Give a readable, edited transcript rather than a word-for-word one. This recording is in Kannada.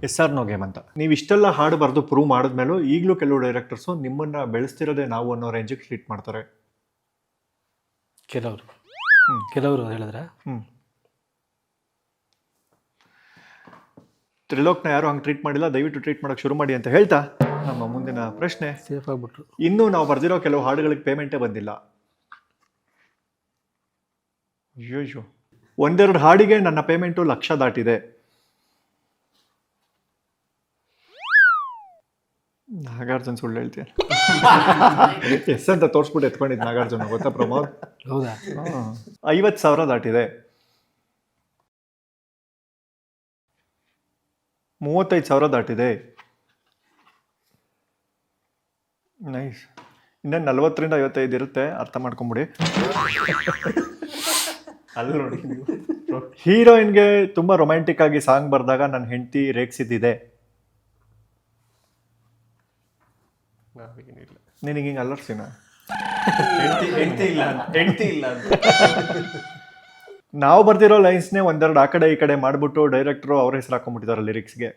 ಎಸ್ ಆರ್ ನೋ ಗೇಮ್ ಅಂತ. ನೀವು ಇಷ್ಟೆಲ್ಲ ಹಾಡು ಬರೆದು ಪ್ರೂವ್ ಮಾಡಿದ್ಮೇಲೂ ಈಗಲೂ ಕೆಲವು ಡೈರೆಕ್ಟರ್ಸು ನಿಮ್ಮನ್ನ ಬೆಳೆಸ್ತಿರೋದೇ ನಾವು ಅನ್ನೋ ರೇಂಜಿಗೆ ಟ್ರೀಟ್ ಮಾಡ್ತಾರೆ. ಕೆಲವರು ಹೇಳಿದ್ರೆ ತ್ರಿಲೋಕ್ನ ಯಾರು ಹಂಗೆ ಟ್ರೀಟ್ ಮಾಡಿಲ್ಲ, ದಯವಿಟ್ಟು ಟ್ರೀಟ್ ಮಾಡೋಕೆ ಶುರು ಮಾಡಿ ಅಂತ ಹೇಳ್ತಾ ನಮ್ಮ ಮುಂದಿನ ಪ್ರಶ್ನೆ. ಸೇಫ್ ಆಗಿಬಿಟ್ರು. ಇನ್ನೂ ನಾವು ಬರೆದಿರೋ ಕೆಲವು ಹಾಡುಗಳಿಗೆ ಪೇಮೆಂಟೇ ಬಂದಿಲ್ಲ. ಅಯ್ಯೋ, ಒಂದೆರಡು ಹಾಡಿಗೆ ನನ್ನ ಪೇಮೆಂಟು 1,00,000 ದಾಟಿದೆ. ನಾಗಾರ್ಜುನ್ ಸುಳ್ಳು ಹೇಳ್ತೀನಿ. ಎಸ್ ಅಂತ ತೋರಿಸ್ಬಿಟ್ಟು ಎತ್ಕೊಂಡಿದ್ದು ನಾಗಾರ್ಜುನ, ಗೊತ್ತಾ ಪ್ರಮೋದ್? ಹೌದಾ? 50,000 ದಾಟಿದೆ. 35,000 ದಾಟಿದೆ. ನೈಸ್. ಇನ್ನೇನು 40ರಿಂದ 55 ಇರುತ್ತೆ, ಅರ್ಥ ಮಾಡ್ಕೊಂಬಿಡಿ. ಅಲ್ಲಿ ನೋಡಿ, ಹೀರೋಯಿನ್ಗೆ ತುಂಬಾ ರೊಮ್ಯಾಂಟಿಕ್ ಆಗಿ ಸಾಂಗ್ ಬರೆದಾಗ ನನ್ನ ಹೆಂಡತಿ ರೇಗಿಸಿದ್ದಿದೆ. ನಿನಗೆ ಹಿಂಗೆ ಅಲ್ಲರ್ಸಿನ ಹೆಂಡತಿ ಇಲ್ಲ ಅಂತ. ನಾವು ಬರ್ದಿರೋ ಲೈನ್ಸ್ನೇ ಒಂದೆರಡು ಆ ಕಡೆ ಈ ಕಡೆ ಮಾಡ್ಬಿಟ್ಟು ಡೈರೆಕ್ಟ್ರು ಅವ್ರ ಹೆಸರು ಹಾಕೊಂಡ್ಬಿಟ್ಟಿದ್ದಾರೆ ಲಿರಿಕ್ಸ್ಗೆ.